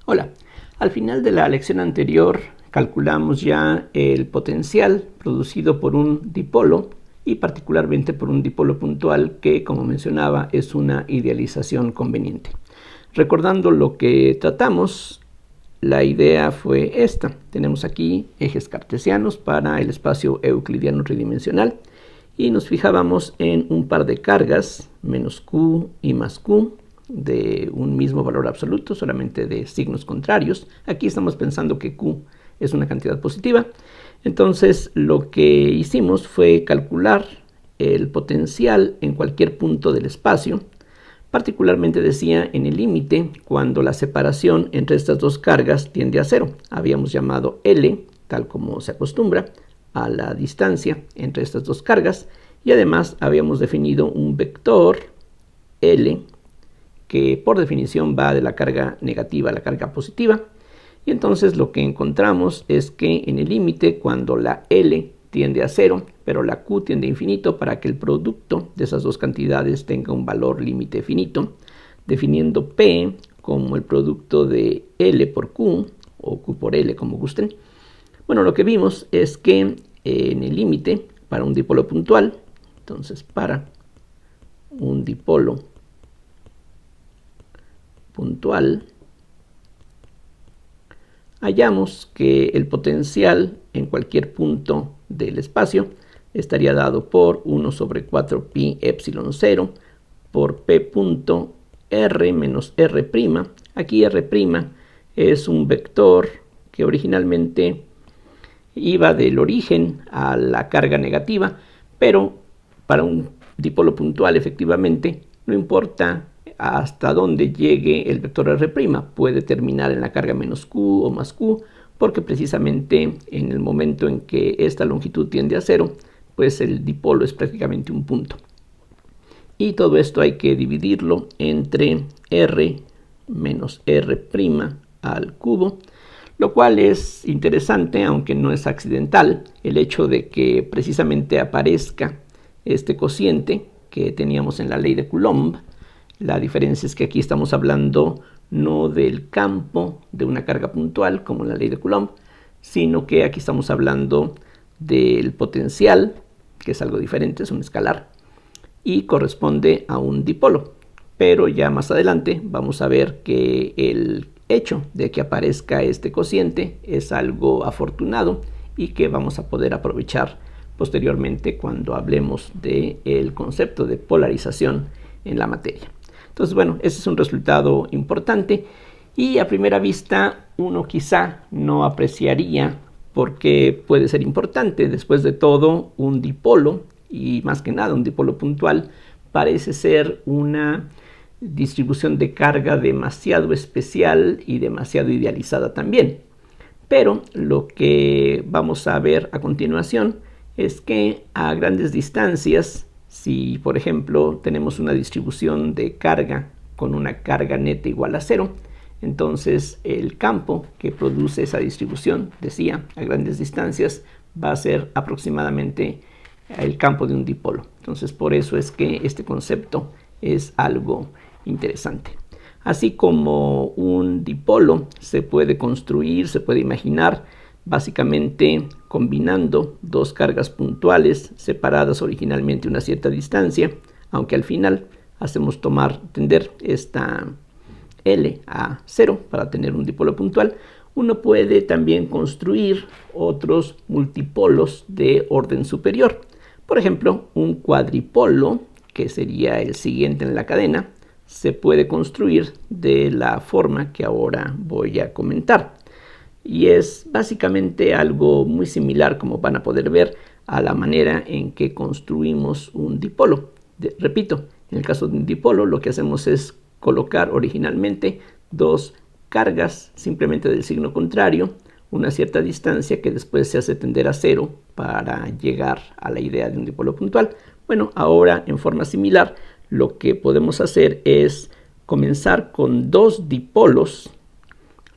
Hola, al final de la lección anterior calculamos ya el potencial producido por un dipolo y particularmente por un dipolo puntual que, como mencionaba, es una idealización conveniente. Recordando lo que tratamos, la idea fue esta. Tenemos aquí ejes cartesianos para el espacio euclidiano tridimensional y nos fijábamos en un par de cargas, menos q y más q, de un mismo valor absoluto, solamente de signos contrarios. Aquí estamos pensando que q es una cantidad positiva. Entonces lo que hicimos fue calcular el potencial en cualquier punto del espacio. Particularmente decía en el límite cuando la separación entre estas dos cargas tiende a cero. Habíamos llamado L, tal como se acostumbra, a la distancia entre estas dos cargas, y además habíamos definido un vector L que por definición va de la carga negativa a la carga positiva. Y entonces lo que encontramos es que en el límite, cuando la L tiende a cero, pero la Q tiende a infinito, para que el producto de esas dos cantidades tenga un valor límite finito, definiendo P como el producto de L por Q, o Q por L, como gusten. Bueno, lo que vimos es que en el límite, para un dipolo puntual, entonces para un dipolo puntual, hallamos que el potencial en cualquier punto del espacio estaría dado por 1 sobre 4 pi epsilon 0 por p punto r menos r'. Aquí r' es un vector que originalmente iba del origen a la carga negativa, pero para un dipolo puntual efectivamente no importa hasta dónde llegue el vector r', puede terminar en la carga menos q o más q, porque precisamente en el momento en que esta longitud tiende a cero, pues el dipolo es prácticamente un punto. Y todo esto hay que dividirlo entre r menos r' al cubo, lo cual es interesante, aunque no es accidental, el hecho de que precisamente aparezca este cociente que teníamos en la ley de Coulomb. La diferencia es que aquí estamos hablando no del campo de una carga puntual, como en la ley de Coulomb, sino que aquí estamos hablando del potencial, que es algo diferente, es un escalar, y corresponde a un dipolo. Pero ya más adelante vamos a ver que el hecho de que aparezca este cociente es algo afortunado y que vamos a poder aprovechar posteriormente cuando hablemos del concepto de polarización en la materia. Entonces, bueno, ese es un resultado importante y a primera vista uno quizá no apreciaría por qué puede ser importante. Después de todo, un dipolo, y más que nada un dipolo puntual, parece ser una distribución de carga demasiado especial y demasiado idealizada también. Pero lo que vamos a ver a continuación es que a grandes distancias, si por ejemplo tenemos una distribución de carga con una carga neta igual a cero, entonces el campo que produce esa distribución, decía, a grandes distancias, va a ser aproximadamente el campo de un dipolo. Entonces por eso es que este concepto es algo interesante. Así como un dipolo se puede construir, se puede imaginar, básicamente combinando dos cargas puntuales separadas originalmente a una cierta distancia, aunque al final hacemos tender esta L a cero para tener un dipolo puntual. Uno puede también construir otros multipolos de orden superior. Por ejemplo, un cuadripolo, que sería el siguiente en la cadena, se puede construir de la forma que ahora voy a comentar. Y es básicamente algo muy similar, como van a poder ver, a la manera en que construimos un dipolo. Repito, en el caso de un dipolo lo que hacemos es colocar originalmente dos cargas simplemente del signo contrario, una cierta distancia que después se hace tender a cero para llegar a la idea de un dipolo puntual. Bueno, ahora en forma similar lo que podemos hacer es comenzar con dos dipolos.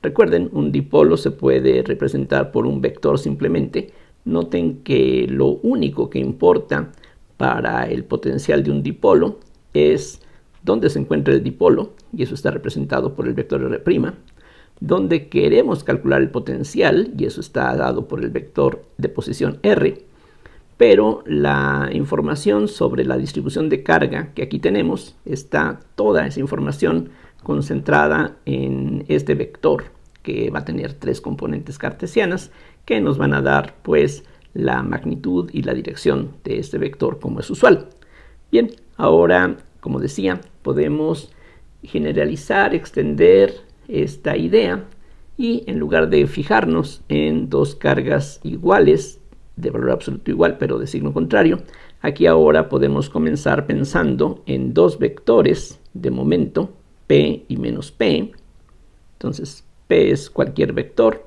Recuerden, un dipolo se puede representar por un vector simplemente. Noten que lo único que importa para el potencial de un dipolo es dónde se encuentra el dipolo, y eso está representado por el vector R'. donde queremos calcular el potencial, y eso está dado por el vector de posición R, pero la información sobre la distribución de carga que aquí tenemos, está toda esa información concentrada en este vector, que va a tener 3 componentes cartesianas que nos van a dar pues la magnitud y la dirección de este vector como es usual. Bien, ahora, como decía, podemos generalizar, extender esta idea, y en lugar de fijarnos en dos cargas iguales, de valor absoluto igual pero de signo contrario, aquí ahora podemos comenzar pensando en dos vectores de momento, P y menos P. Entonces P es cualquier vector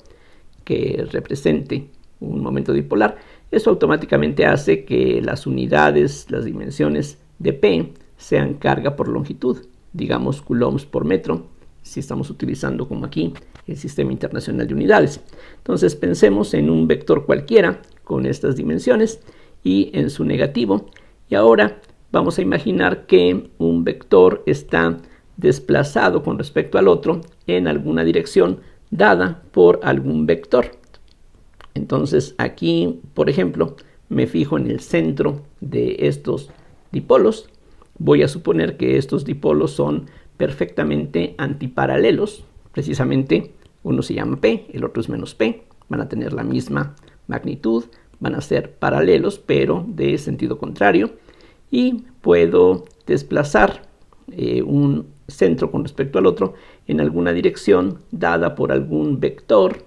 que represente un momento dipolar. Eso automáticamente hace que las unidades, las dimensiones de P sean carga por longitud, digamos coulombs por metro, si estamos utilizando como aquí el Sistema Internacional de Unidades. Entonces pensemos en un vector cualquiera con estas dimensiones y en su negativo, y ahora vamos a imaginar que un vector está desplazado con respecto al otro en alguna dirección dada por algún vector. Entonces aquí, por ejemplo, me fijo en el centro de estos dipolos. Voy a suponer que estos dipolos son perfectamente antiparalelos. Precisamente uno se llama P, el otro es menos P. Van a tener la misma magnitud, van a ser paralelos, pero de sentido contrario. Y puedo desplazar un centro con respecto al otro en alguna dirección dada por algún vector.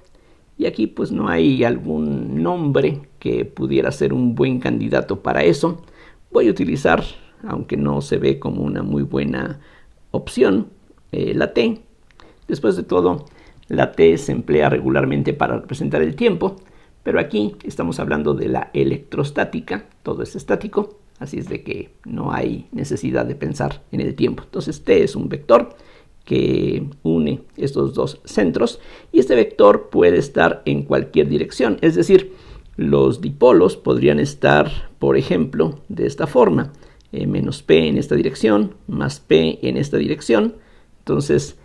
Y aquí pues no hay algún nombre que pudiera ser un buen candidato para eso. Voy a utilizar, aunque no se ve como una muy buena opción, la T. Después de todo, la T se emplea regularmente para representar el tiempo, pero aquí estamos hablando de la electrostática, todo es estático, así es de que no hay necesidad de pensar en el tiempo. Entonces T es un vector que une estos dos centros, y este vector puede estar en cualquier dirección, es decir, los dipolos podrían estar, por ejemplo, de esta forma, menos P en esta dirección, más P en esta dirección. Entonces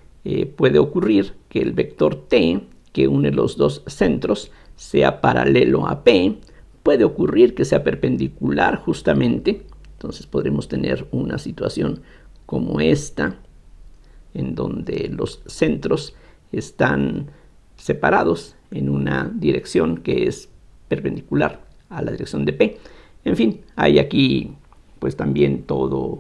puede ocurrir que el vector T, que une los dos centros, sea paralelo a P. Puede ocurrir que sea perpendicular justamente. Entonces podremos tener una situación como esta, en donde los centros están separados en una dirección que es perpendicular a la dirección de P. En fin, hay aquí pues también toda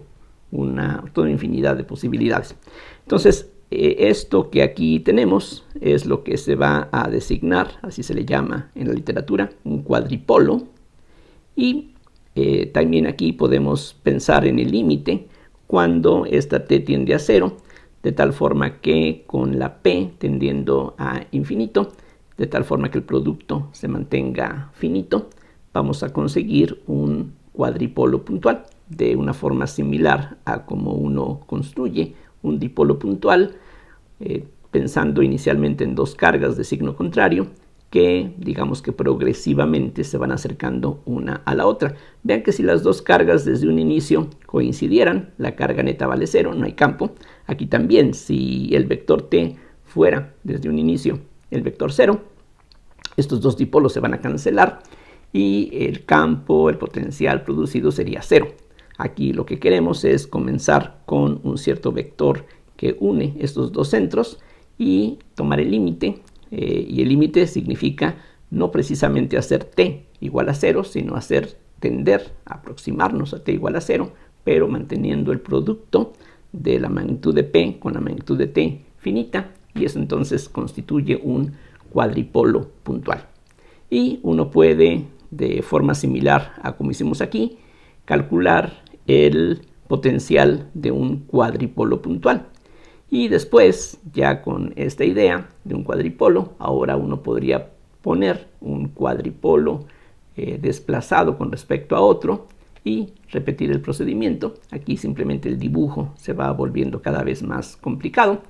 una infinidad de posibilidades. Entonces, esto que aquí tenemos es lo que se va a designar, así se le llama en la literatura, un cuadripolo. Y también aquí podemos pensar en el límite cuando esta T tiende a 0, de tal forma que con la P tendiendo a infinito, de tal forma que el producto se mantenga finito, vamos a conseguir un cuadripolo puntual, de una forma similar a como uno construye un dipolo puntual, pensando inicialmente en dos cargas de signo contrario que digamos que progresivamente se van acercando una a la otra. Vean que si las dos cargas desde un inicio coincidieran, la carga neta vale 0, no hay campo. Aquí también, si el vector T fuera desde un inicio el vector 0, estos dos dipolos se van a cancelar y el campo, el potencial producido sería 0. Aquí lo que queremos es comenzar con un cierto vector que une estos dos centros y tomar el límite. Y el límite significa no precisamente hacer T igual a 0, sino tender a aproximarnos a T igual a 0, pero manteniendo el producto de la magnitud de P con la magnitud de T finita, y eso entonces constituye un cuadripolo puntual. Y uno puede, de forma similar a como hicimos aquí, calcular el potencial de un cuadripolo puntual. Y después, ya con esta idea de un cuadripolo, ahora uno podría poner un cuadripolo desplazado con respecto a otro y repetir el procedimiento. Aquí simplemente el dibujo se va volviendo cada vez más complicado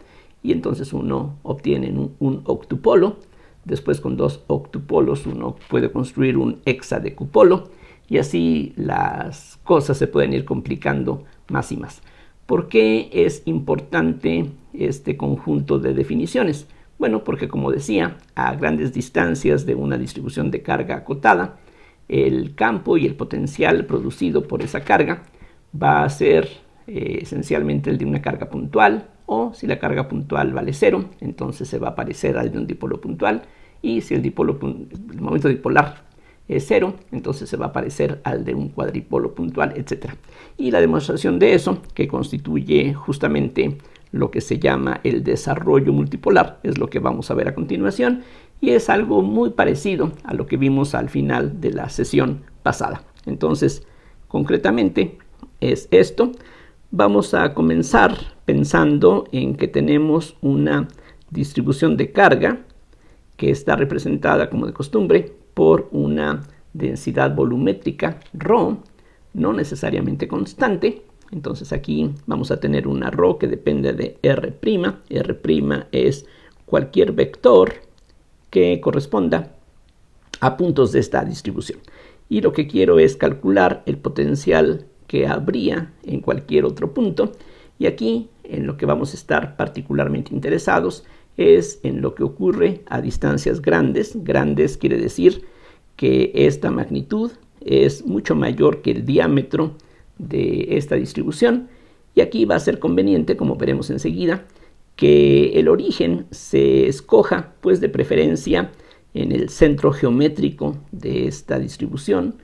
y entonces uno obtiene un octupolo. Después, con dos octupolos uno puede construir un hexadecupolo, y así las cosas se pueden ir complicando más y más. ¿Por qué es importante este conjunto de definiciones? Bueno, porque como decía, a grandes distancias de una distribución de carga acotada, el campo y el potencial producido por esa carga va a ser esencialmente el de una carga puntual, o si la carga puntual vale 0, entonces se va a parecer al de un dipolo puntual, y si el momento dipolar es 0, entonces se va a parecer al de un cuadripolo puntual, etc. Y la demostración de eso, que constituye justamente lo que se llama el desarrollo multipolar, es lo que vamos a ver a continuación, y es algo muy parecido a lo que vimos al final de la sesión pasada. Entonces, concretamente, es esto. Vamos a comenzar pensando en que tenemos una distribución de carga que está representada, como de costumbre, por una densidad volumétrica ρ, no necesariamente constante. Entonces aquí vamos a tener una ρ que depende de R'. R' es cualquier vector que corresponda a puntos de esta distribución. Y lo que quiero es calcular el potencial que habría en cualquier otro punto. Y aquí en lo que vamos a estar particularmente interesados es en lo que ocurre a distancias grandes. Grandes quiere decir que esta magnitud es mucho mayor que el diámetro de esta distribución, y aquí va a ser conveniente, como veremos enseguida, que el origen se escoja pues de preferencia en el centro geométrico de esta distribución,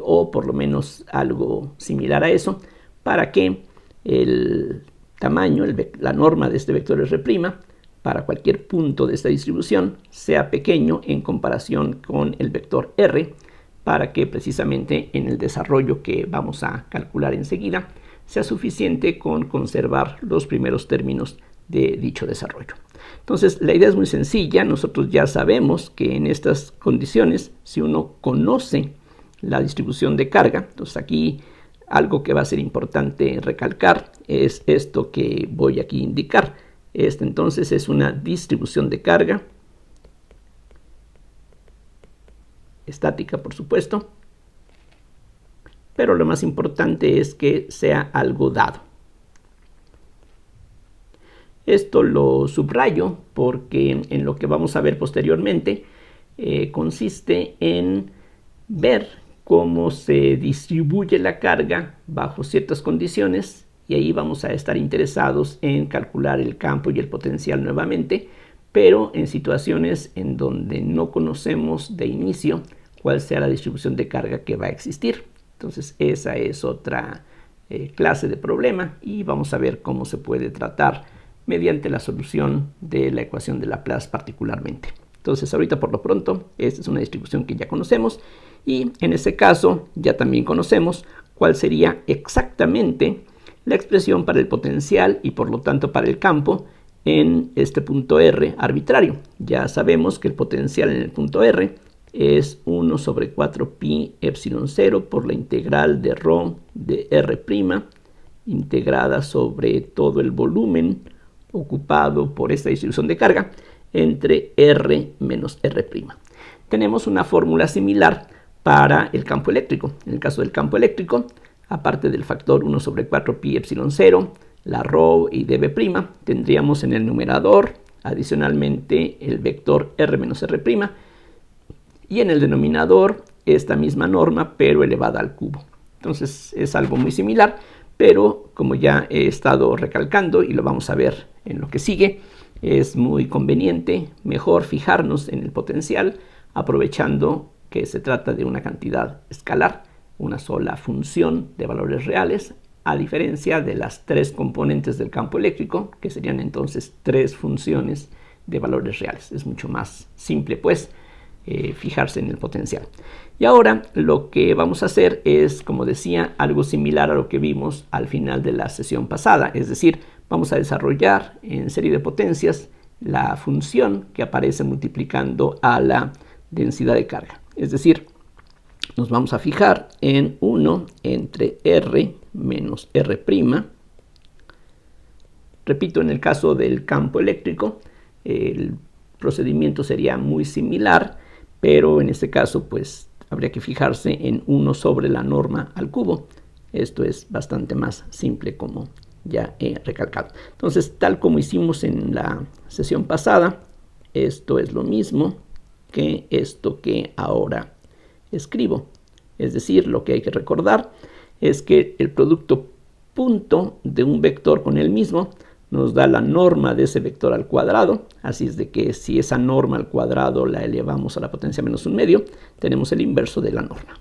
o por lo menos algo similar a eso, para que el tamaño, la norma de este vector R' para cualquier punto de esta distribución sea pequeño en comparación con el vector R, para que precisamente en el desarrollo que vamos a calcular enseguida sea suficiente con conservar los primeros términos de dicho desarrollo. Entonces, la idea es muy sencilla. Nosotros ya sabemos que en estas condiciones, si uno conoce la distribución de carga, entonces aquí algo que va a ser importante recalcar es esto que voy aquí a indicar. Esta entonces es una distribución de carga estática, por supuesto, pero lo más importante es que sea algo dado. Esto lo subrayo porque en lo que vamos a ver posteriormente consiste en ver cómo se distribuye la carga bajo ciertas condiciones, y ahí vamos a estar interesados en calcular el campo y el potencial nuevamente, pero en situaciones en donde no conocemos de inicio cuál sea la distribución de carga que va a existir. Entonces esa es otra clase de problema, y vamos a ver cómo se puede tratar mediante la solución de la ecuación de Laplace particularmente. Entonces ahorita por lo pronto esta es una distribución que ya conocemos, y en ese caso ya también conocemos cuál sería exactamente la expresión para el potencial y por lo tanto para el campo en este punto R arbitrario. Ya sabemos que el potencial en el punto R es 1 sobre 4 pi epsilon 0 por la integral de ρ de R' integrada sobre todo el volumen ocupado por esta distribución de carga entre R menos R'. Tenemos una fórmula similar para el campo eléctrico. En el caso del campo eléctrico, aparte del factor 1 sobre 4 pi epsilon 0, la ρ y dB', tendríamos en el numerador adicionalmente el vector R menos R', y en el denominador esta misma norma pero elevada al cubo. Entonces es algo muy similar, pero como ya he estado recalcando y lo vamos a ver en lo que sigue, es muy conveniente mejor fijarnos en el potencial, aprovechando que se trata de una cantidad escalar, una sola función de valores reales, a diferencia de las tres componentes del campo eléctrico, que serían entonces tres funciones de valores reales. Es mucho más simple pues fijarse en el potencial. Y ahora lo que vamos a hacer es, como decía, algo similar a lo que vimos al final de la sesión pasada, es decir, vamos a desarrollar en serie de potencias la función que aparece multiplicando a la densidad de carga. Es decir, nos vamos a fijar en 1 entre R menos R'. Repito, en el caso del campo eléctrico, el procedimiento sería muy similar, pero en este caso pues habría que fijarse en 1 sobre la norma al cubo. Esto es bastante más simple, como ya he recalcado. Entonces, tal como hicimos en la sesión pasada, esto es lo mismo que esto que ahora escribo. Es decir, lo que hay que recordar es que el producto punto de un vector con el mismo nos da la norma de ese vector al cuadrado. Así es de que si esa norma al cuadrado la elevamos a la potencia menos un medio, tenemos el inverso de la norma.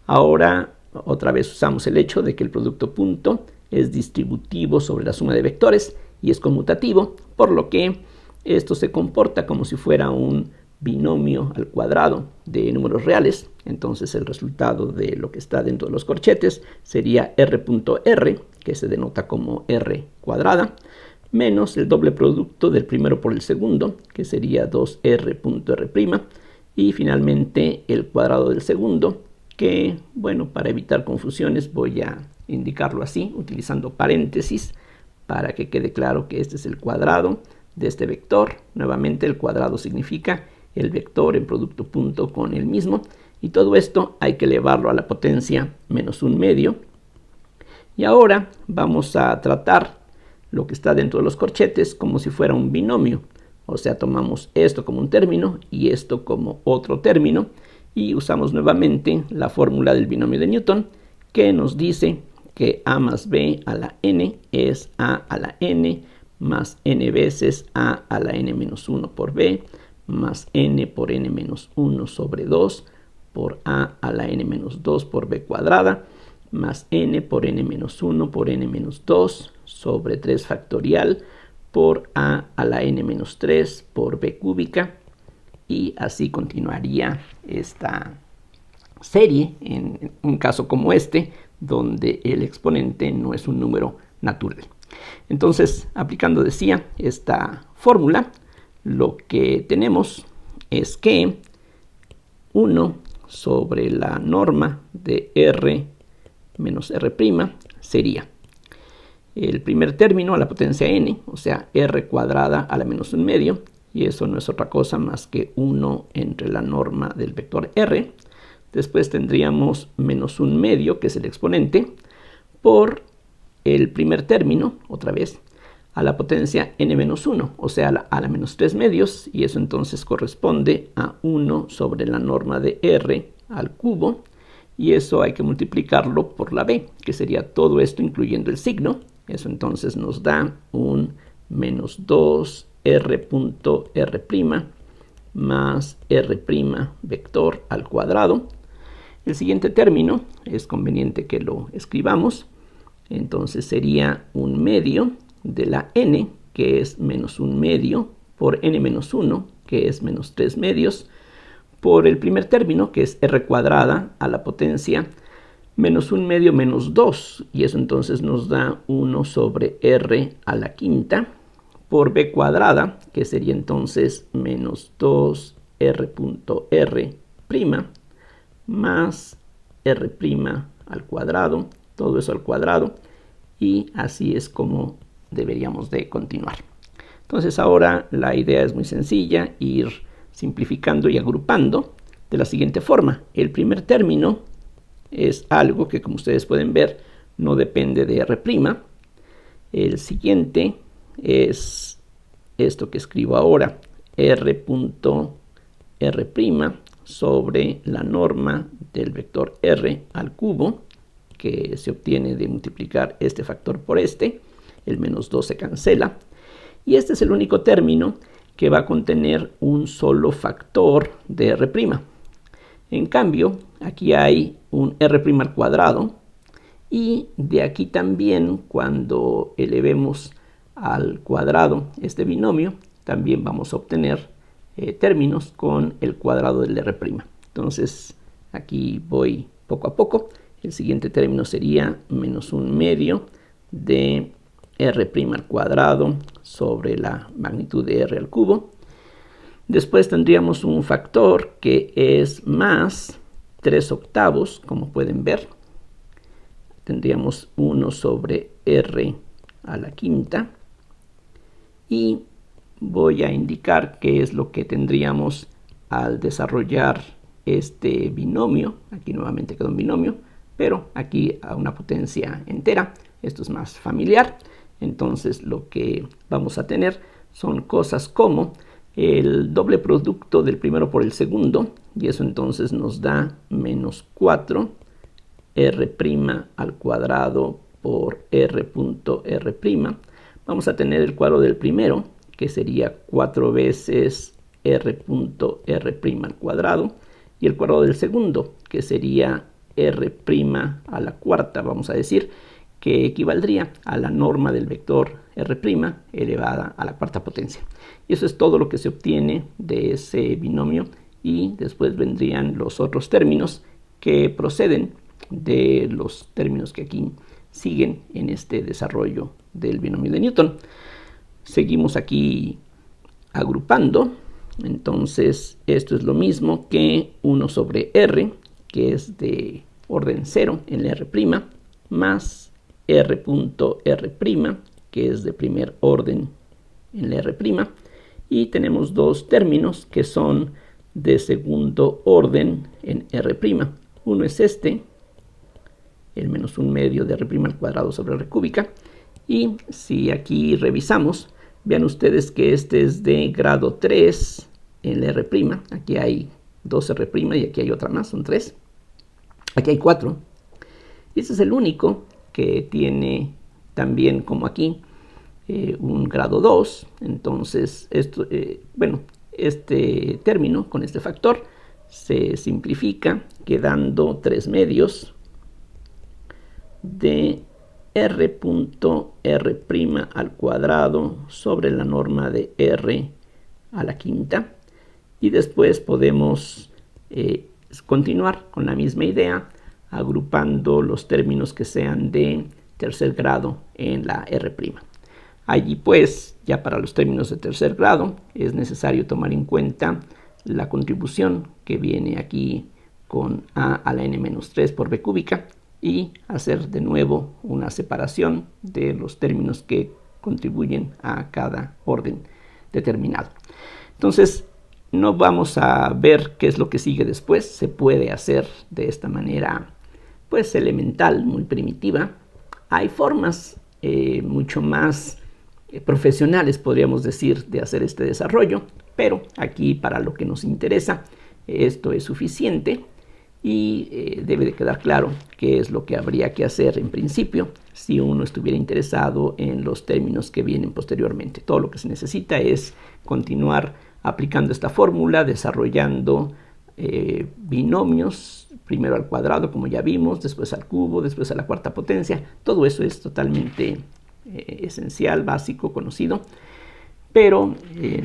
Ahora, otra vez usamos el hecho de que el producto punto es distributivo sobre la suma de vectores y es conmutativo, por lo que esto se comporta como si fuera un binomio al cuadrado de números reales. Entonces el resultado de lo que está dentro de los corchetes sería r.r, que se denota como r cuadrada, menos el doble producto del primero por el segundo, que sería 2r.r', y finalmente el cuadrado del segundo, que, bueno, para evitar confusiones voy a indicarlo así, utilizando paréntesis, para que quede claro que este es el cuadrado de este vector. Nuevamente el cuadrado significa el vector en producto punto con el mismo, y todo esto hay que elevarlo a la potencia menos un medio. Y ahora vamos a tratar lo que está dentro de los corchetes como si fuera un binomio. O sea, tomamos esto como un término y esto como otro término, y usamos nuevamente la fórmula del binomio de Newton, que nos dice que a más b a la n es a a la n más n veces a la n menos 1 por b, más n por n menos 1 sobre 2 por a la n menos 2 por b cuadrada, más n por n menos 1 por n menos 2 sobre 3 factorial por a la n menos 3 por b cúbica, y así continuaría esta serie en un caso como este, donde el exponente no es un número natural. Entonces, aplicando, decía, esta fórmula, lo que tenemos es que 1 sobre la norma de r menos r' sería el primer término a la potencia n, o sea, r cuadrada a la menos un medio, y eso no es otra cosa más que 1 entre la norma del vector r. Después tendríamos menos un medio, que es el exponente, por el primer término, otra vez, a la potencia n menos 1, o sea, a la menos 3 medios, y eso entonces corresponde a 1 sobre la norma de r al cubo, y eso hay que multiplicarlo por la b, que sería todo esto incluyendo el signo. Eso entonces nos da un menos 2r.r' más r' vector al cuadrado. El siguiente término es conveniente que lo escribamos. Entonces sería un medio de la n, que es menos un medio, por n menos 1, que es menos 3 medios, por el primer término, que es r cuadrada a la potencia menos un medio menos 2, y eso entonces nos da 1 sobre r a la quinta, por b cuadrada, que sería entonces menos 2r.r', más r' al cuadrado, todo eso al cuadrado, y así es como deberíamos de continuar. Entonces ahora la idea es muy sencilla, ir simplificando y agrupando de la siguiente forma. El primer término es algo que, como ustedes pueden ver, no depende de r'. El siguiente es esto que escribo ahora, r.r' sobre la norma del vector r al cubo, que se obtiene de multiplicar este factor por este. El menos 2 se cancela, y este es el único término que va a contener un solo factor de r'. En cambio, aquí hay un r' al cuadrado, y de aquí también, cuando elevemos al cuadrado este binomio, también vamos a obtener términos con el cuadrado del r'. Entonces aquí voy poco a poco. El siguiente término sería menos un medio de r' al cuadrado sobre la magnitud de r al cubo. Después tendríamos un factor que es más 3 octavos, como pueden ver. Tendríamos 1 sobre r a la quinta. Y voy a indicar qué es lo que tendríamos al desarrollar este binomio. Aquí nuevamente queda un binomio, pero aquí a una potencia entera. Esto es más familiar. Entonces lo que vamos a tener son cosas como el doble producto del primero por el segundo, y eso entonces nos da menos 4 r' al cuadrado por r.r'. Vamos a tener el cuadrado del primero, que sería 4 veces r.r' al cuadrado, y el cuadrado del segundo, que sería r' a la cuarta, vamos a decir, que equivaldría a la norma del vector r' elevada a la cuarta potencia. Y eso es todo lo que se obtiene de ese binomio, y después vendrían los otros términos que proceden de los términos que aquí siguen en este desarrollo del binomio de Newton. Seguimos aquí agrupando. Entonces esto es lo mismo que 1 sobre r, que es de orden 0 en la r', más r.r', que es de primer orden en la r', y tenemos dos términos que son de segundo orden en r'. Uno es este, el menos 1/2 de r' al cuadrado sobre r cúbica, y si aquí revisamos, vean ustedes que este es de grado 3 en la r'. Aquí hay 2r' y aquí hay otra más, son 3. Aquí hay 4. Y este es el único que tiene también, como aquí, un grado 2. Entonces, esto, este término con este factor se simplifica, quedando 3/2 de r.r' al cuadrado sobre la norma de r a la quinta. Y después podemos continuar con la misma idea, agrupando los términos que sean de tercer grado en la r'. Allí pues, ya para los términos de tercer grado, es necesario tomar en cuenta la contribución que viene aquí con a a la n-3 por b cúbica, y hacer de nuevo una separación de los términos que contribuyen a cada orden determinado. Entonces, no vamos a ver qué es lo que sigue después. Se puede hacer de esta manera pues elemental, muy primitiva. Hay formas mucho más profesionales, podríamos decir, de hacer este desarrollo, pero aquí para lo que nos interesa esto es suficiente. Y debe de quedar claro qué es lo que habría que hacer en principio si uno estuviera interesado en los términos que vienen posteriormente. Todo lo que se necesita es continuar aplicando esta fórmula, desarrollando binomios, primero al cuadrado, como ya vimos, después al cubo, después a la cuarta potencia. Todo eso es totalmente esencial, básico, conocido, pero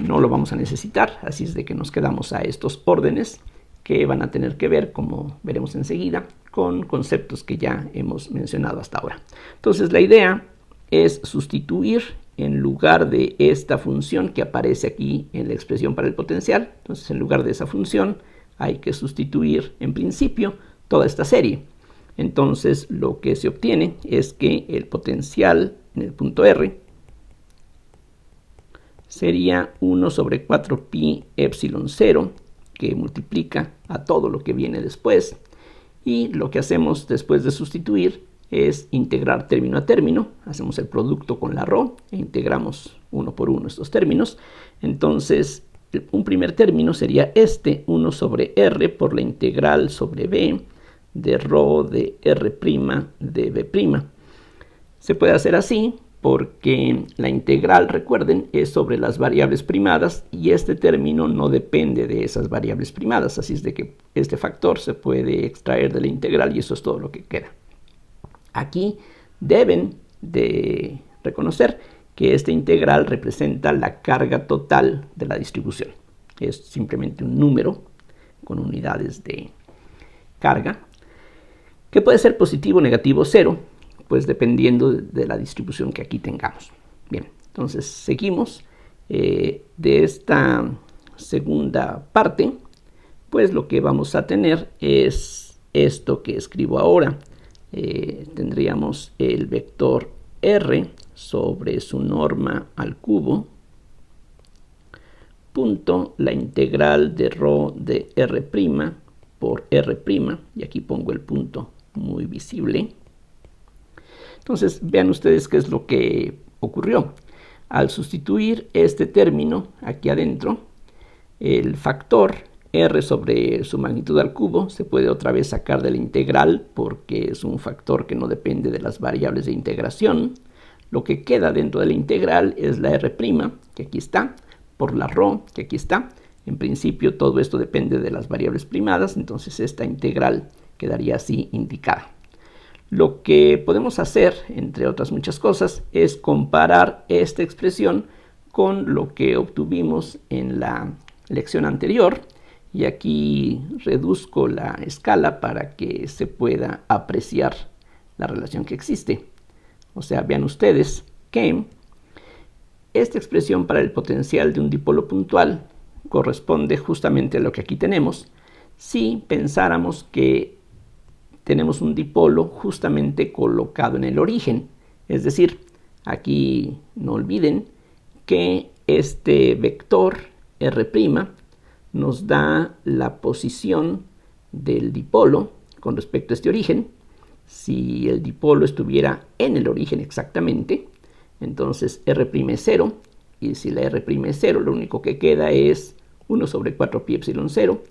no lo vamos a necesitar, así es de que nos quedamos a estos órdenes, que van a tener que ver, como veremos enseguida, con conceptos que ya hemos mencionado hasta ahora. Entonces la idea es sustituir en lugar de esta función que aparece aquí en la expresión para el potencial. Entonces en lugar de esa función hay que sustituir en principio toda esta serie. Entonces lo que se obtiene es que el potencial en el punto R sería 1 sobre 4pi epsilon 0, que multiplica a todo lo que viene después, y lo que hacemos después de sustituir es integrar término a término. Hacemos el producto con la ρ e integramos uno por uno estos términos. Entonces un primer término sería este, 1 sobre r por la integral sobre b de ρ de r' de b'. Se puede hacer así porque la integral, recuerden, es sobre las variables primadas, y este término no depende de esas variables primadas, así es de que este factor se puede extraer de la integral y eso es todo lo que queda. Aquí deben de reconocer que esta integral representa la carga total de la distribución. Es simplemente un número con unidades de carga, que puede ser positivo, negativo, cero, pues dependiendo de la distribución que aquí tengamos. Bien, entonces seguimos. De esta segunda parte, pues lo que vamos a tener es esto que escribo ahora. Tendríamos el vector r sobre su norma al cubo, punto la integral de ρ de r' por r', y aquí pongo el punto muy visible. Entonces vean ustedes qué es lo que ocurrió. Al sustituir este término aquí adentro, El factor r sobre su magnitud al cubo se puede otra vez sacar de la integral porque es un factor que no depende de las variables de integración. Lo que queda dentro de la integral es la r', que aquí está, por la ρ, que aquí está. En principio todo esto depende de las variables primadas, entonces esta integral quedaría así indicada. Lo que podemos hacer, entre otras muchas cosas, es comparar esta expresión con lo que obtuvimos en la lección anterior. Y aquí reduzco la escala para que se pueda apreciar la relación que existe. O sea, vean ustedes que esta expresión para el potencial de un dipolo puntual corresponde justamente a lo que aquí tenemos si pensáramos que tenemos un dipolo justamente colocado en el origen. Es decir, aquí no olviden que este vector R' nos da la posición del dipolo con respecto a este origen. Si el dipolo estuviera en el origen exactamente, entonces R' es 0, y si la R' es 0, lo único que queda es 1 sobre 4 pi epsilon 0,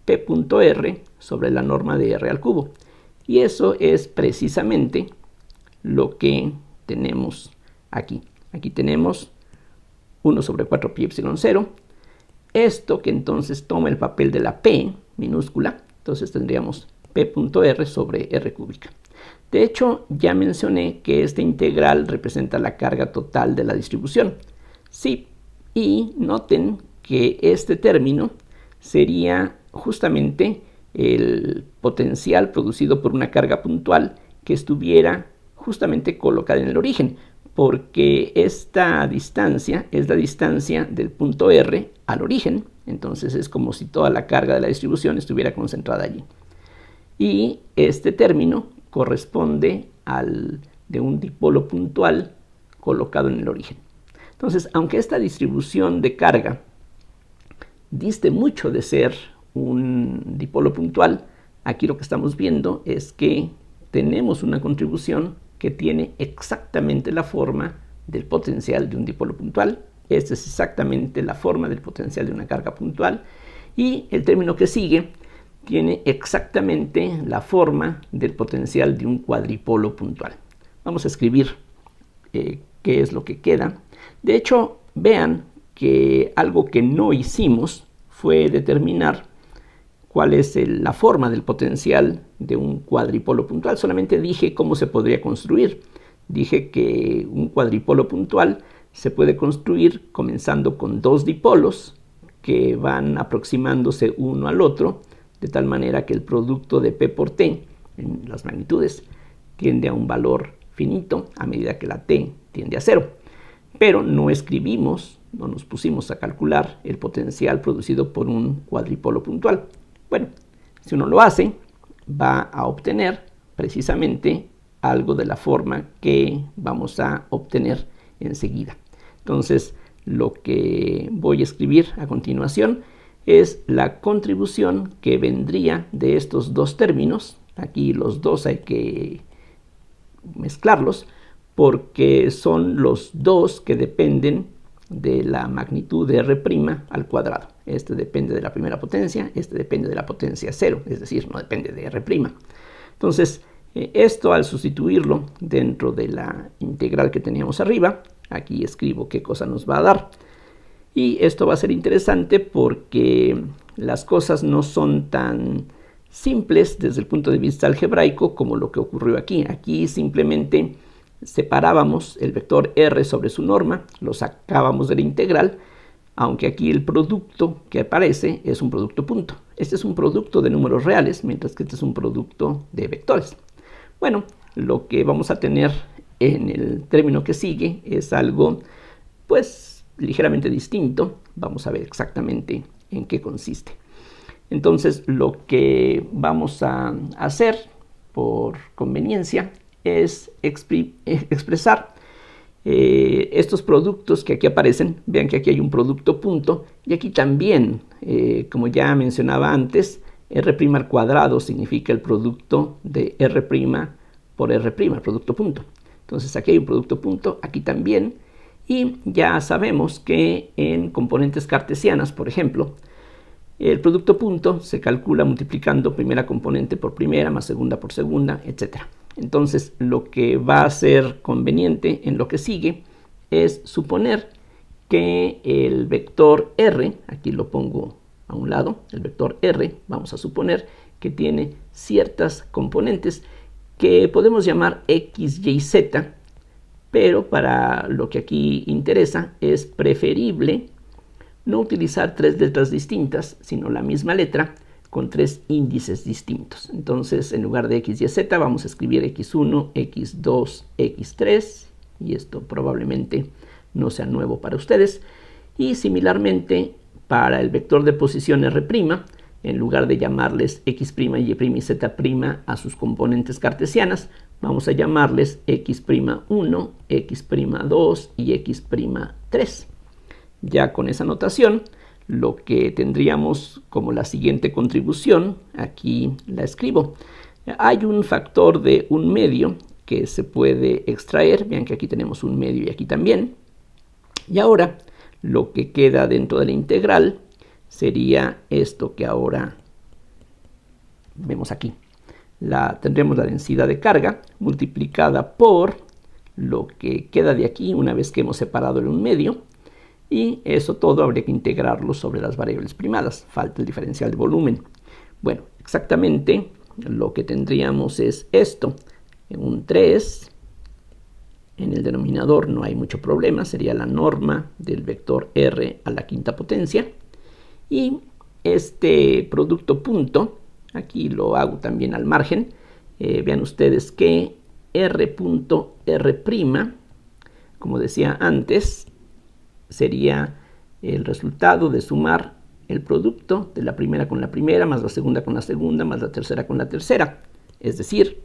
P.R sobre la norma de R al cubo. Y eso es precisamente lo que tenemos aquí. Aquí tenemos 1 sobre 4 pi epsilon 0. Esto que entonces toma el papel de la P minúscula, entonces tendríamos P.R sobre R cúbica. De hecho, ya mencioné que esta integral representa la carga total de la distribución. Sí, y noten que este término sería justamente el potencial producido por una carga puntual que estuviera justamente colocada en el origen, porque esta distancia es la distancia del punto R al origen, entonces es como si toda la carga de la distribución estuviera concentrada allí. Y este término corresponde al de un dipolo puntual colocado en el origen. Entonces, aunque esta distribución de carga diste mucho de ser un dipolo puntual, aquí lo que estamos viendo es que tenemos una contribución que tiene exactamente la forma del potencial de un dipolo puntual. Esta es exactamente la forma del potencial de una carga puntual. Y el término que sigue tiene exactamente la forma del potencial de un cuadripolo puntual. Vamos a escribir qué es lo que queda. De hecho, vean que algo que no hicimos fue determinar cuál es la forma del potencial de un cuadripolo puntual. Solamente dije cómo se podría construir. Dije que un cuadripolo puntual se puede construir comenzando con dos dipolos que van aproximándose uno al otro, de tal manera que el producto de P por T en las magnitudes tiende a un valor finito a medida que la T tiende a 0. Pero no escribimos, no nos pusimos a calcular el potencial producido por un cuadripolo puntual. Bueno, si uno lo hace, va a obtener precisamente algo de la forma que vamos a obtener enseguida. Entonces, lo que voy a escribir a continuación es la contribución que vendría de estos dos términos. Aquí los dos hay que mezclarlos porque son los dos que dependen de la magnitud de R' al cuadrado. Este depende de la primera potencia, este depende de la potencia 0, es decir, no depende de R'. Entonces, esto al sustituirlo dentro de la integral que teníamos arriba, aquí escribo qué cosa nos va a dar. Y esto va a ser interesante porque las cosas no son tan simples desde el punto de vista algebraico como lo que ocurrió aquí. Aquí simplemente separábamos el vector R sobre su norma, lo sacábamos de la integral, aunque aquí el producto que aparece es un producto punto. Este es un producto de números reales, mientras que este es un producto de vectores. Bueno, lo que vamos a tener en el término que sigue es algo, pues, ligeramente distinto. Vamos a ver exactamente en qué consiste. Entonces, lo que vamos a hacer por conveniencia es expresar estos productos que aquí aparecen. Vean que aquí hay un producto punto y aquí también, como ya mencionaba antes, R' al cuadrado significa el producto de R' por R', el producto punto. Entonces aquí hay un producto punto, aquí también, Y ya sabemos que en componentes cartesianas, por ejemplo, el producto punto se calcula multiplicando primera componente por primera, más segunda por segunda, etc. Entonces, lo que va a ser conveniente en lo que sigue es suponer que el vector R, aquí lo pongo a un lado, el vector R, vamos a suponer que tiene ciertas componentes que podemos llamar X, Y, Z, pero para lo que aquí interesa es preferible no utilizar tres letras distintas, sino la misma letra con tres índices distintos. Entonces, en lugar de X, Y, Z, vamos a escribir X1, X2, X3, y esto probablemente no sea nuevo para ustedes. Y similarmente, para el vector de posición R', en lugar de llamarles X', Y' y Z' a sus componentes cartesianas, vamos a llamarles X'1, X'2 y X'3. Ya con esa notación, lo que tendríamos como la siguiente contribución, aquí la escribo. Hay un factor de 1/2 que se puede extraer. Vean que aquí tenemos 1/2 y aquí también. Y ahora, lo que queda dentro de la integral sería esto que ahora vemos aquí. Tendremos la densidad de carga multiplicada por lo que queda de aquí una vez que hemos separado el 1/2. Y eso todo habría que integrarlo sobre las variables primadas. Falta el diferencial de volumen. Bueno, exactamente lo que tendríamos es esto. Un 3. En el denominador no hay mucho problema. Sería la norma del vector R a la quinta potencia. Y este producto punto, aquí lo hago también al margen. Vean ustedes que R', como decía antes, sería el resultado de sumar el producto de la primera con la primera, más la segunda con la segunda, más la tercera con la tercera. Es decir,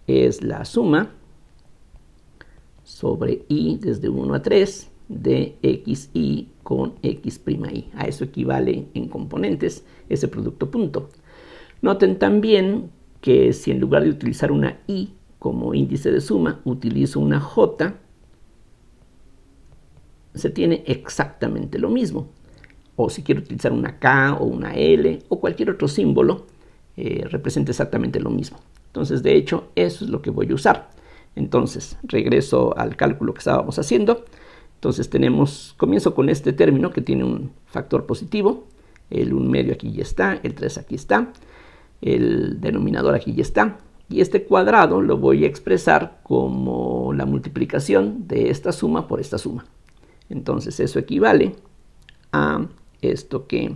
es la suma sobre i desde 1 a 3 de xi con x'y. A eso equivale en componentes ese producto punto. Noten también que si en lugar de utilizar una i como índice de suma, utilizo una j, se tiene exactamente lo mismo. O si quiero utilizar una K o una L o cualquier otro símbolo, representa exactamente lo mismo. Entonces, de hecho, eso es lo que voy a usar. Entonces, regreso al cálculo que estábamos haciendo. Entonces, comienzo con este término que tiene un factor positivo. El 1/2 aquí ya está, el 3 aquí está, el denominador aquí ya está. Y este cuadrado lo voy a expresar como la multiplicación de esta suma por esta suma. Entonces eso equivale a esto que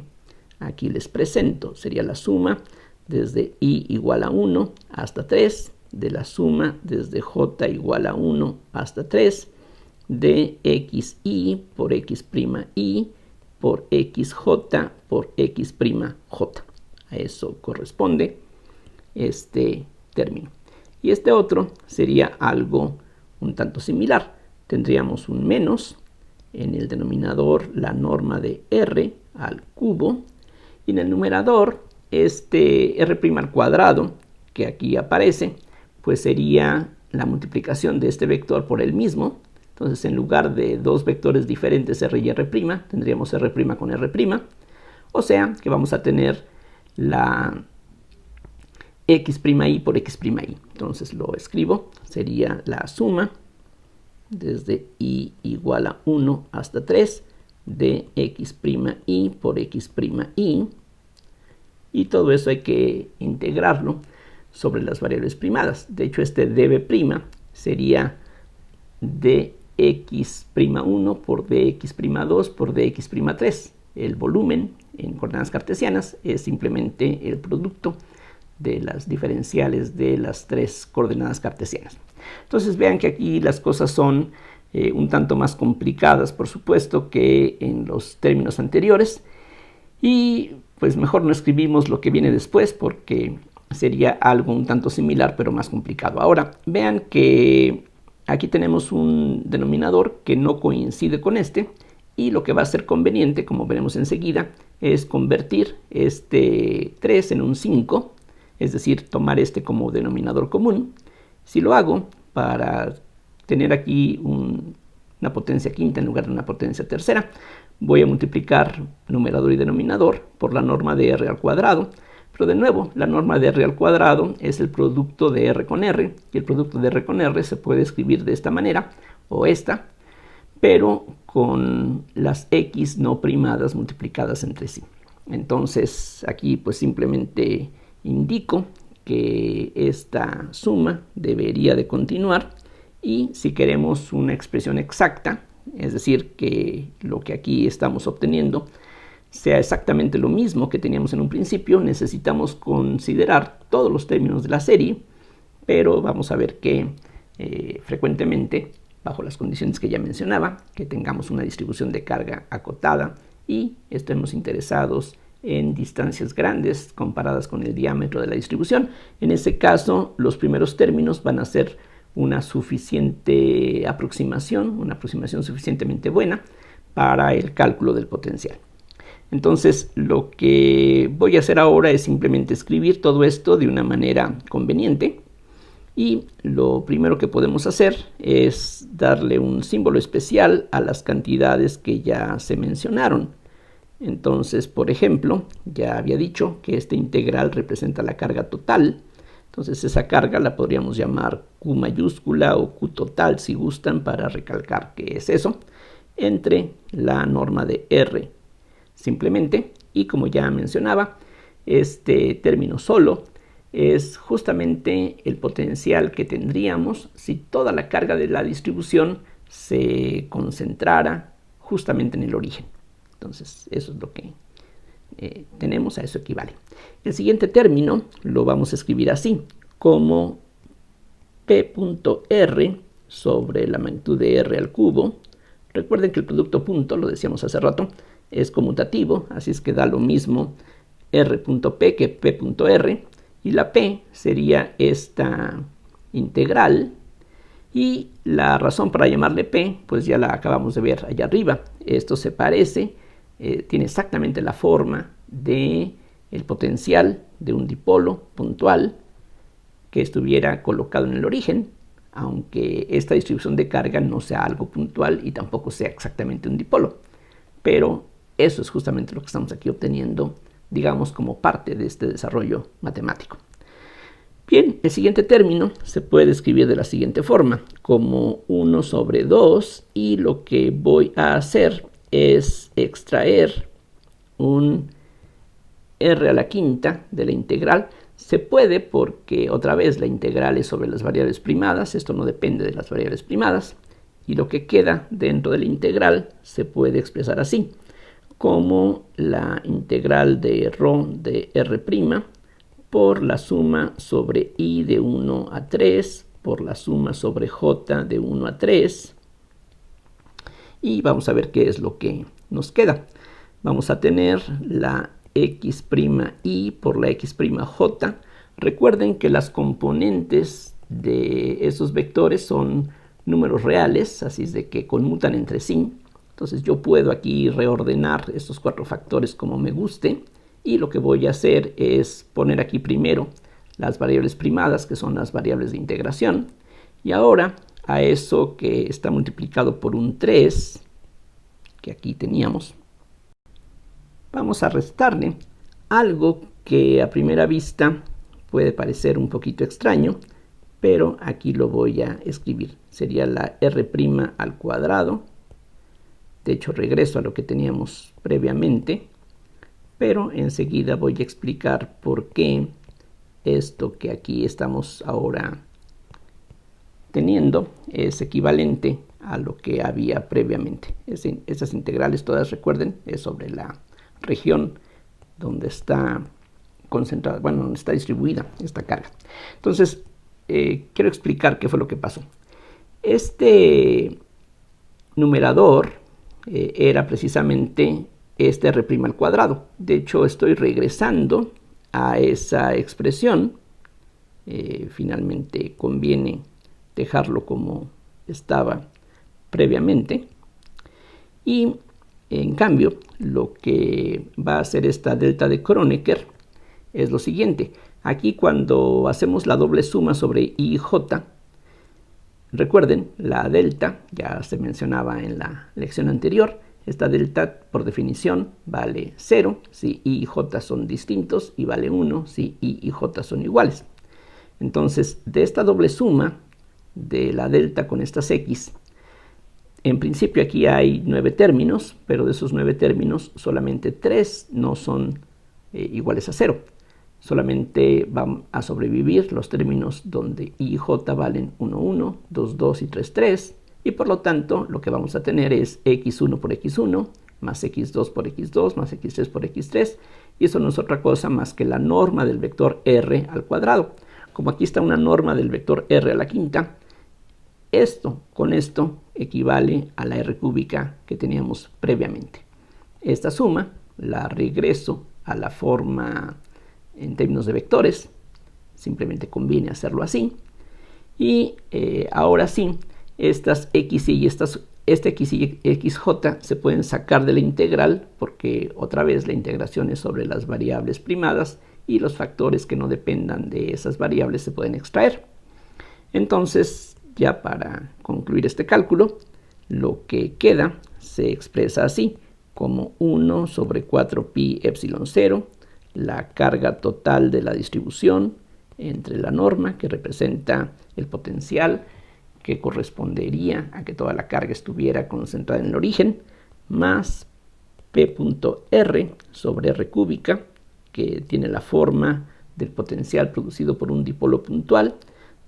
aquí les presento. Sería la suma desde i igual a 1 hasta 3, de la suma desde j igual a 1 hasta 3, de xi por x'y por xj por x'j. A eso corresponde este término. Y este otro sería algo un tanto similar. Tendríamos un menos. En el denominador la norma de r al cubo y en el numerador este r' al cuadrado que aquí aparece, pues sería la multiplicación de este vector por el mismo. Entonces, en lugar de dos vectores diferentes r y r', tendríamos r' con r', o sea que vamos a tener la x'y por x'y. Entonces lo escribo, sería la suma desde i igual a 1 hasta 3 de x'y por x'y, y todo eso hay que integrarlo sobre las variables primadas. De hecho, este db' sería dx'1 por dx'2 por dx'3. El volumen en coordenadas cartesianas es simplemente el producto de las diferenciales de las tres coordenadas cartesianas. Entonces vean que aquí las cosas son un tanto más complicadas, por supuesto, que en los términos anteriores, y pues mejor no escribimos lo que viene después porque sería algo un tanto similar pero más complicado. Ahora vean que aquí tenemos un denominador que no coincide con este, y lo que va a ser conveniente, como veremos enseguida, es convertir este 3 en un 5, es decir, tomar este como denominador común. Si lo hago, para tener aquí un una potencia quinta en lugar de una potencia tercera. Voy a multiplicar numerador y denominador por la norma de r al cuadrado. Pero de nuevo, la norma de r al cuadrado es el producto de r con r, y el producto de r con r se puede escribir de esta manera, o esta, pero con las x no primadas multiplicadas entre sí. Entonces aquí pues simplemente indico que esta suma debería de continuar, y si queremos una expresión exacta, es decir, que lo que aquí estamos obteniendo sea exactamente lo mismo que teníamos en un principio, necesitamos considerar todos los términos de la serie, pero vamos a ver que frecuentemente, bajo las condiciones que ya mencionaba, que tengamos una distribución de carga acotada y estemos interesados en distancias grandes comparadas con el diámetro de la distribución. En ese caso, los primeros términos van a ser una suficiente aproximación, una aproximación suficientemente buena para el cálculo del potencial. Entonces, lo que voy a hacer ahora es simplemente escribir todo esto de una manera conveniente. Y lo primero que podemos hacer es darle un símbolo especial a las cantidades que ya se mencionaron. Entonces, por ejemplo, ya había dicho que este integral representa la carga total. Entonces, esa carga la podríamos llamar Q mayúscula o Q total, si gustan, para recalcar qué es eso, entre la norma de R. Simplemente, y como ya mencionaba, este término solo es justamente el potencial que tendríamos si toda la carga de la distribución se concentrara justamente en el origen. Entonces, eso es lo que tenemos, a eso equivale. El siguiente término lo vamos a escribir así, como P.R sobre la magnitud de R al cubo. Recuerden que el producto punto, lo decíamos hace rato, es conmutativo, así es que da lo mismo R.P que P.R, y la P sería esta integral, y la razón para llamarle P, pues ya la acabamos de ver allá arriba. Esto se parece, tiene exactamente la forma de el potencial de un dipolo puntual que estuviera colocado en el origen, aunque esta distribución de carga no sea algo puntual y tampoco sea exactamente un dipolo. Pero eso es justamente lo que estamos aquí obteniendo, digamos, como parte de este desarrollo matemático. Bien, el siguiente término se puede escribir de la siguiente forma, como 1 sobre 2, y lo que voy a hacer es extraer un r a la quinta de la integral. Se puede porque otra vez la integral es sobre las variables primadas, esto no depende de las variables primadas, y lo que queda dentro de la integral se puede expresar así, como la integral de ρ de r' por la suma sobre i de 1 a 3 por la suma sobre j de 1 a 3. Y vamos a ver qué es lo que nos queda. Vamos a tener la x'y por la x'j. Recuerden que las componentes de esos vectores son números reales, así es de que conmutan entre sí. Entonces yo puedo aquí reordenar estos cuatro factores como me guste, y lo que voy a hacer es poner aquí primero las variables primadas, que son las variables de integración, y ahora a eso que está multiplicado por un 3, que aquí teníamos, vamos a restarle algo que a primera vista puede parecer un poquito extraño, pero aquí lo voy a escribir. Sería la r' al cuadrado. De hecho, regreso a lo que teníamos previamente, pero enseguida voy a explicar por qué esto que aquí estamos ahora teniendo es equivalente a lo que había previamente. Estas integrales todas, recuerden, es sobre la región donde está concentrada, bueno, donde está distribuida esta carga. Entonces, quiero explicar qué fue lo que pasó. Este numerador era precisamente este r' al cuadrado. De hecho, estoy regresando a esa expresión. Finalmente conviene dejarlo como estaba previamente. Y en cambio, lo que va a hacer esta delta de Kronecker es lo siguiente. Aquí, cuando hacemos la doble suma sobre i y j, Recuerden, la delta ya se mencionaba en la lección anterior. Esta delta, por definición, vale 0 si i y j son distintos y vale 1 si i y j son iguales. Entonces, de esta doble suma de la delta con estas x, en principio aquí hay 9 términos, pero de esos 9 términos solamente 3 no son iguales a 0. Solamente van a sobrevivir los términos donde i y j valen 1, 1, 2, 2 y 3, 3. Y por lo tanto, lo que vamos a tener es x1 por x1, más x2 por x2, más x3 por x3. Y eso no es otra cosa más que la norma del vector r al cuadrado. Como aquí está una norma del vector r a la quinta, esto con esto equivale a la r cúbica que teníamos previamente. Esta suma la regreso a la forma en términos de vectores. Simplemente conviene hacerlo así. Y ahora sí, estas x y este x y xj se pueden sacar de la integral, porque otra vez la integración es sobre las variables primadas y los factores que no dependan de esas variables se pueden extraer. Entonces, ya para concluir este cálculo, lo que queda se expresa así, como 1 sobre 4 pi epsilon 0, la carga total de la distribución entre la norma, que representa el potencial, que correspondería a que toda la carga estuviera concentrada en el origen, más p.r sobre r cúbica, que tiene la forma del potencial producido por un dipolo puntual,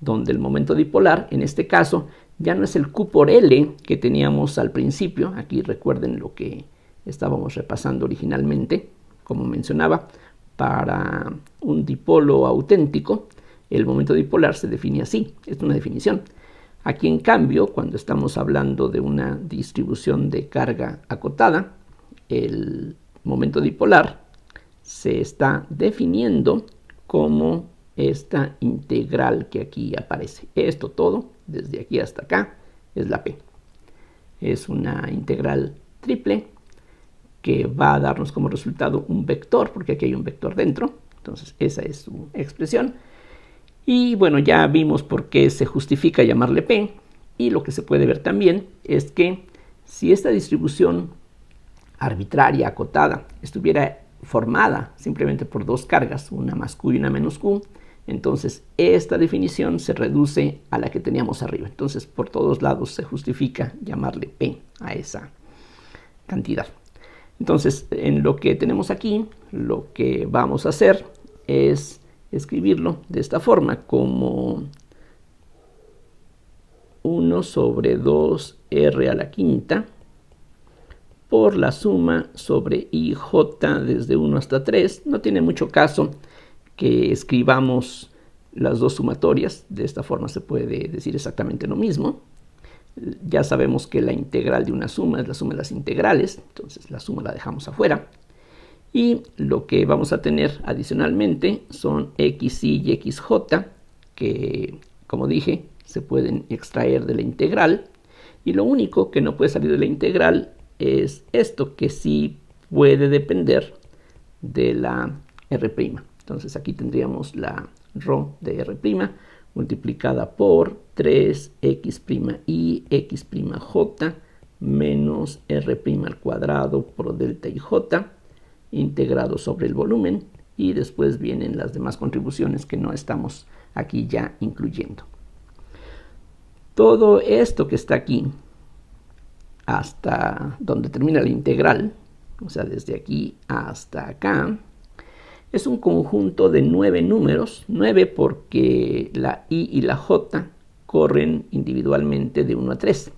donde el momento dipolar, en este caso, ya no es el Q por L que teníamos al principio. Aquí recuerden lo que estábamos repasando originalmente, como mencionaba, para un dipolo auténtico, el momento dipolar se define así, es una definición. Aquí, en cambio, cuando estamos hablando de una distribución de carga acotada, el momento dipolar se está definiendo como esta integral que aquí aparece. Esto todo, desde aquí hasta acá, es la P. Es una integral triple que va a darnos como resultado un vector, porque aquí hay un vector dentro. Entonces, esa es su expresión. Y bueno, ya vimos por qué se justifica llamarle P. Y lo que se puede ver también es que si esta distribución arbitraria, acotada, estuviera formada simplemente por dos cargas, una más Q y una menos Q, entonces esta definición se reduce a la que teníamos arriba. Entonces, por todos lados se justifica llamarle P a esa cantidad. Entonces, en lo que tenemos aquí, lo que vamos a hacer es escribirlo de esta forma, como 1 sobre 2r a la quinta por la suma sobre ij desde 1 hasta 3. No tiene mucho caso que escribamos las dos sumatorias. De esta forma se puede decir exactamente lo mismo. Ya sabemos que la integral de una suma es la suma de las integrales, entonces la suma la dejamos afuera. Y lo que vamos a tener adicionalmente son xy y xj, que, como dije, se pueden extraer de la integral. Y lo único que no puede salir de la integral es esto, que sí puede depender de la r'. Entonces aquí tendríamos la ρ de r' multiplicada por 3x'y x'j menos r' al cuadrado por delta ij, integrado sobre el volumen, y después vienen las demás contribuciones que no estamos aquí ya incluyendo. Todo esto que está aquí, hasta donde termina la integral, o sea, desde aquí hasta acá, es un conjunto de 9 números, 9 porque la i y la j corren individualmente de 1 a 3,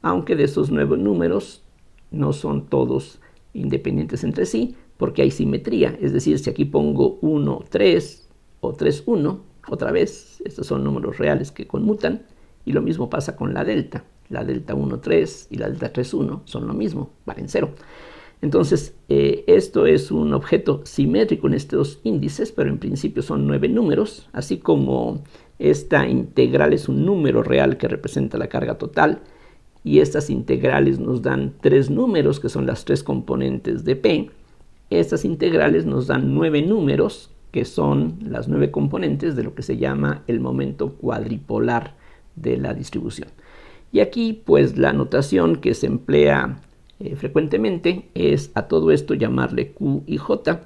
aunque de esos 9 números no son todos independientes entre sí, porque hay simetría. Es decir, si aquí pongo 1, 3 o 3, 1, otra vez, estos son números reales que conmutan, y lo mismo pasa con la delta. La delta 1, 3 y la delta 3, 1 son lo mismo, valen 0. Entonces, esto es un objeto simétrico en estos índices, pero en principio son 9 números, así como esta integral es un número real que representa la carga total, y estas integrales nos dan 3 números, que son las 3 componentes de P. Estas integrales nos dan 9 números, que son las 9 componentes de lo que se llama el momento cuadripolar de la distribución. Y aquí pues la notación que se emplea frecuentemente es a todo esto llamarle Q y J,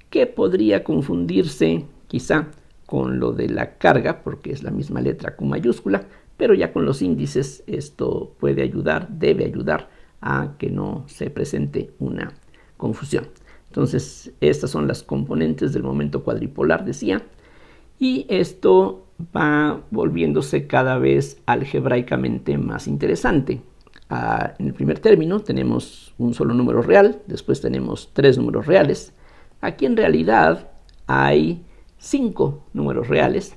que podría confundirse quizá con lo de la carga, porque es la misma letra Q mayúscula, pero ya con los índices esto puede ayudar, debe ayudar a que no se presente una confusión. Entonces, estas son las componentes del momento cuadripolar, decía, y esto va volviéndose cada vez algebraicamente más interesante. En el primer término tenemos un solo número real, después tenemos 3 números reales. Aquí en realidad hay 5 números reales.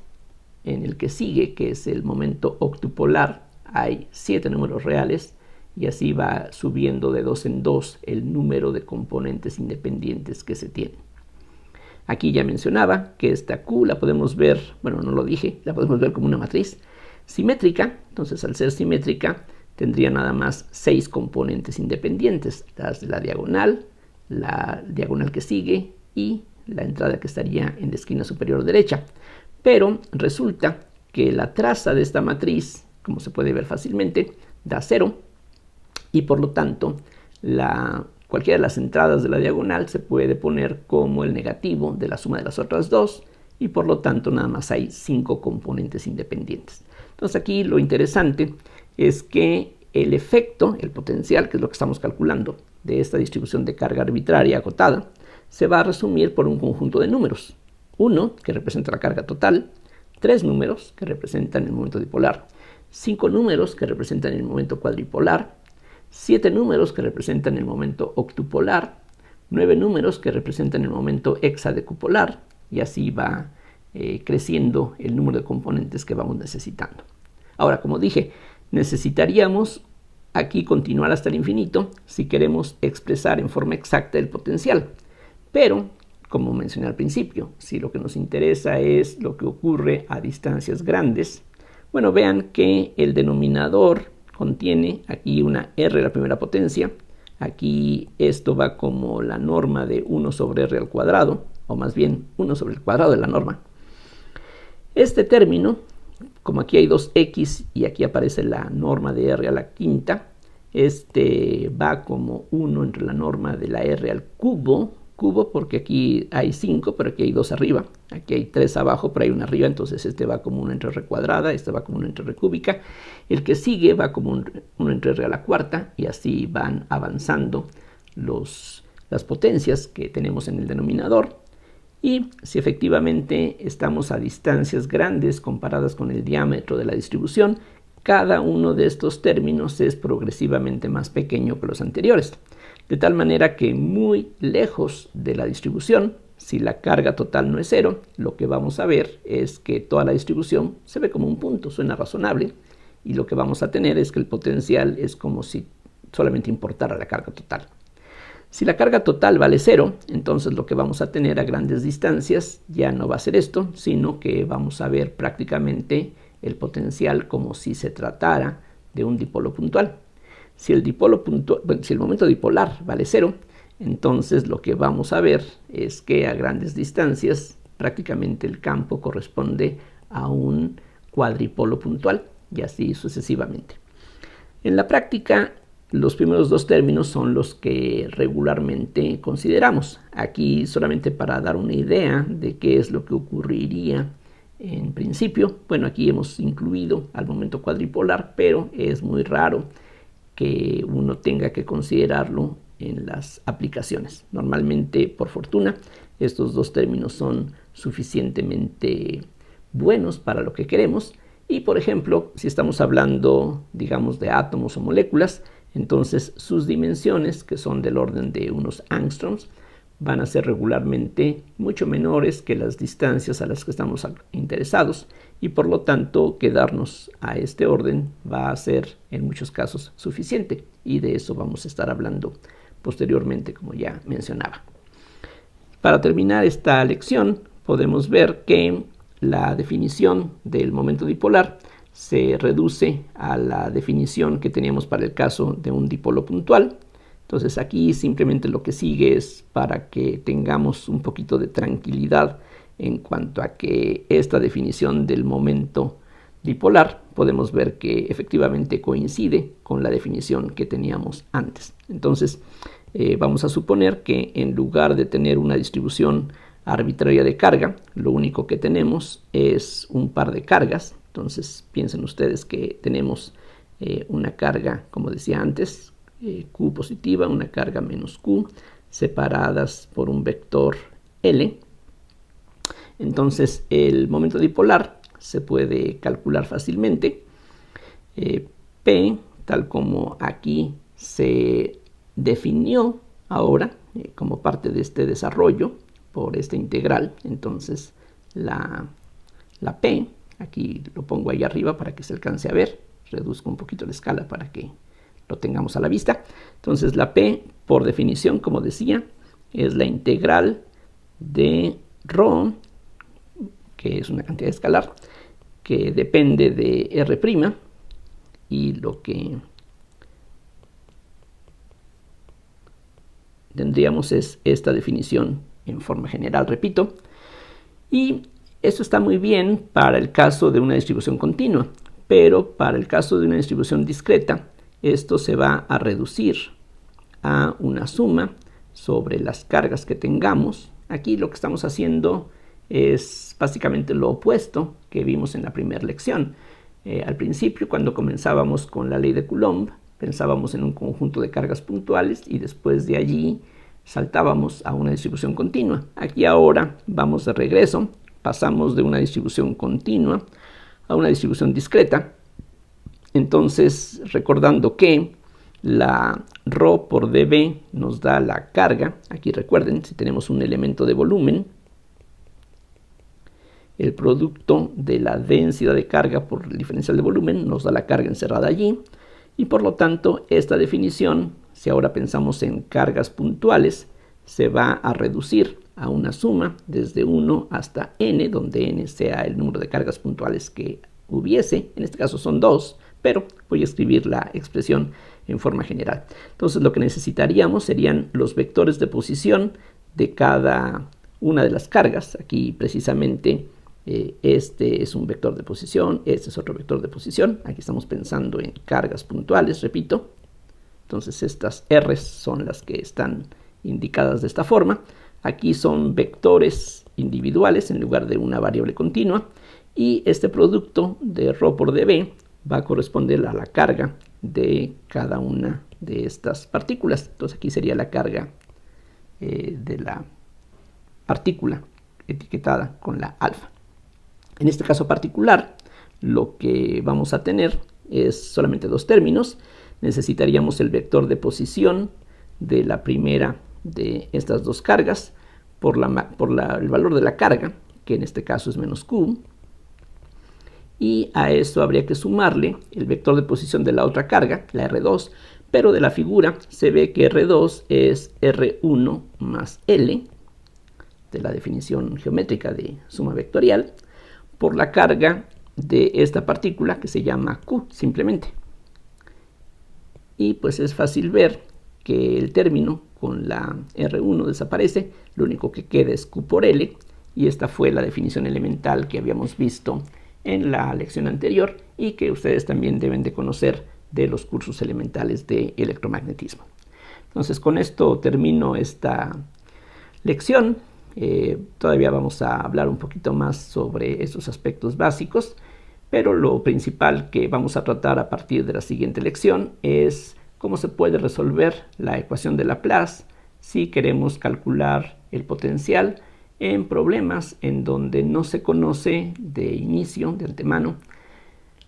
En el que sigue, que es el momento octupolar, hay 7 números reales, y así va subiendo de 2 en 2 el número de componentes independientes que se tienen. Aquí ya mencionaba que esta Q la podemos ver, bueno, no lo dije, la podemos ver como una matriz simétrica. Entonces, al ser simétrica, tendría nada más 6 componentes independientes: las de la diagonal que sigue y la entrada que estaría en la esquina superior derecha. Pero resulta que la traza de esta matriz, como se puede ver fácilmente, da 0, y por lo tanto cualquiera de las entradas de la diagonal se puede poner como el negativo de la suma de las otras dos, y por lo tanto nada más hay 5 componentes independientes. Entonces aquí lo interesante es que el efecto, el potencial, que es lo que estamos calculando, de esta distribución de carga arbitraria acotada, se va a resumir por un conjunto de números. 1, que representa la carga total, 3 números, que representan el momento dipolar, 5 números, que representan el momento cuadripolar, 7 números, que representan el momento octupolar, 9 números, que representan el momento hexadecupolar, y así va creciendo el número de componentes que vamos necesitando. Ahora, como dije, necesitaríamos aquí continuar hasta el infinito si queremos expresar en forma exacta el potencial. Pero, como mencioné al principio, si lo que nos interesa es lo que ocurre a distancias grandes, bueno, vean que el denominador contiene aquí una r a la primera potencia. Aquí esto va como la norma de 1 sobre r al cuadrado, o más bien 1 sobre el cuadrado de la norma. Este término, como aquí hay 2x y aquí aparece la norma de r a la quinta, este va como 1 entre la norma de la r al cubo porque aquí hay 5, pero aquí hay 2 arriba, aquí hay 3 abajo, pero hay 1 arriba, entonces este va como 1 entre r cuadrada, este va como 1 entre r cúbica, el que sigue va como 1 entre r a la cuarta, y así van avanzando las potencias que tenemos en el denominador. Y si efectivamente estamos a distancias grandes comparadas con el diámetro de la distribución, cada uno de estos términos es progresivamente más pequeño que los anteriores. De tal manera que muy lejos de la distribución, si la carga total no es 0, lo que vamos a ver es que toda la distribución se ve como un punto, suena razonable, y lo que vamos a tener es que el potencial es como si solamente importara la carga total. Si la carga total vale 0, entonces lo que vamos a tener a grandes distancias ya no va a ser esto, sino que vamos a ver prácticamente el potencial como si se tratara de un dipolo puntual. Si el momento dipolar vale 0, entonces lo que vamos a ver es que a grandes distancias prácticamente el campo corresponde a un cuadripolo puntual, y así sucesivamente. En la práctica, los primeros dos términos son los que regularmente consideramos. Aquí, solamente para dar una idea de qué es lo que ocurriría en principio, bueno, aquí hemos incluido al momento cuadripolar, pero es muy raro que uno tenga que considerarlo en las aplicaciones. Normalmente, por fortuna, estos dos términos son suficientemente buenos para lo que queremos. Y, por ejemplo, si estamos hablando, digamos, de átomos o moléculas, entonces sus dimensiones, que son del orden de unos angstroms, van a ser regularmente mucho menores que las distancias a las que estamos interesados, y por lo tanto quedarnos a este orden va a ser en muchos casos suficiente, y de eso vamos a estar hablando posteriormente, como ya mencionaba. Para terminar esta lección, podemos ver que la definición del momento dipolar se reduce a la definición que teníamos para el caso de un dipolo puntual. Entonces aquí simplemente lo que sigue es para que tengamos un poquito de tranquilidad en cuanto a que esta definición del momento dipolar, podemos ver que efectivamente coincide con la definición que teníamos antes. Entonces, vamos a suponer que en lugar de tener una distribución arbitraria de carga, lo único que tenemos es un par de cargas. Entonces, piensen ustedes que tenemos una carga, como decía antes, Q positiva, una carga menos Q, separadas por un vector L. Entonces, el momento dipolar se puede calcular fácilmente. P, tal como aquí se definió ahora como parte de este desarrollo por esta integral. Entonces, la P, aquí lo pongo ahí arriba para que se alcance a ver. Reduzco un poquito la escala para que lo tengamos a la vista. Entonces, la P, por definición, como decía, es la integral de ρ, que es una cantidad escalar, que depende de R', y lo que tendríamos es esta definición en forma general, repito. Y eso está muy bien para el caso de una distribución continua, pero para el caso de una distribución discreta, esto se va a reducir a una suma sobre las cargas que tengamos. Aquí lo que estamos haciendo es básicamente lo opuesto que vimos en la primera lección. Al principio, cuando comenzábamos con la ley de Coulomb, pensábamos en un conjunto de cargas puntuales y después de allí saltábamos a una distribución continua. Aquí ahora vamos de regreso, pasamos de una distribución continua a una distribución discreta. Entonces, recordando que la ρ por dB nos da la carga, aquí recuerden, si tenemos un elemento de volumen, el producto de la densidad de carga por el diferencial de volumen nos da la carga encerrada allí, y por lo tanto esta definición, si ahora pensamos en cargas puntuales, se va a reducir a una suma desde 1 hasta n, donde n sea el número de cargas puntuales que hubiese. En este caso son 2, pero voy a escribir la expresión en forma general. Entonces lo que necesitaríamos serían los vectores de posición de cada una de las cargas. Aquí precisamente este es un vector de posición, este es otro vector de posición. Aquí estamos pensando en cargas puntuales, repito. Entonces estas R son las que están indicadas de esta forma. Aquí son vectores individuales en lugar de una variable continua. Y este producto de ρ por dB va a corresponder a la carga de cada una de estas partículas. Entonces aquí sería la carga de la partícula etiquetada con la alfa. En este caso particular, lo que vamos a tener es solamente dos términos. Necesitaríamos el vector de posición de la primera de estas dos cargas por el valor de la carga, que en este caso es menos Q. Y a eso habría que sumarle el vector de posición de la otra carga, la R2, pero de la figura se ve que R2 es R1 más L, de la definición geométrica de suma vectorial, por la carga de esta partícula que se llama Q simplemente. Y pues es fácil ver que el término con la R1 desaparece, lo único que queda es Q por L, y esta fue la definición elemental que habíamos visto en la lección anterior y que ustedes también deben de conocer de los cursos elementales de electromagnetismo. Entonces con esto termino esta lección. Todavía vamos a hablar un poquito más sobre estos aspectos básicos, pero lo principal que vamos a tratar a partir de la siguiente lección es cómo se puede resolver la ecuación de Laplace si queremos calcular el potencial en problemas en donde no se conoce de inicio, de antemano,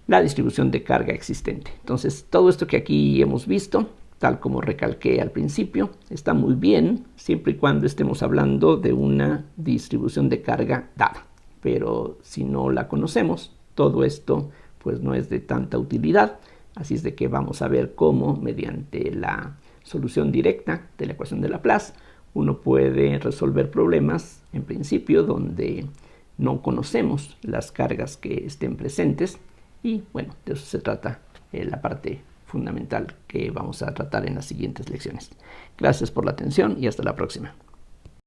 la distribución de carga existente. Entonces, todo esto que aquí hemos visto, tal como recalqué al principio, está muy bien siempre y cuando estemos hablando de una distribución de carga dada. Pero si no la conocemos, todo esto pues no es de tanta utilidad. Así es de que vamos a ver cómo mediante la solución directa de la ecuación de Laplace uno puede resolver problemas en principio donde no conocemos las cargas que estén presentes, y bueno, de eso se trata la parte fundamental que vamos a tratar en las siguientes lecciones. Gracias por la atención y hasta la próxima.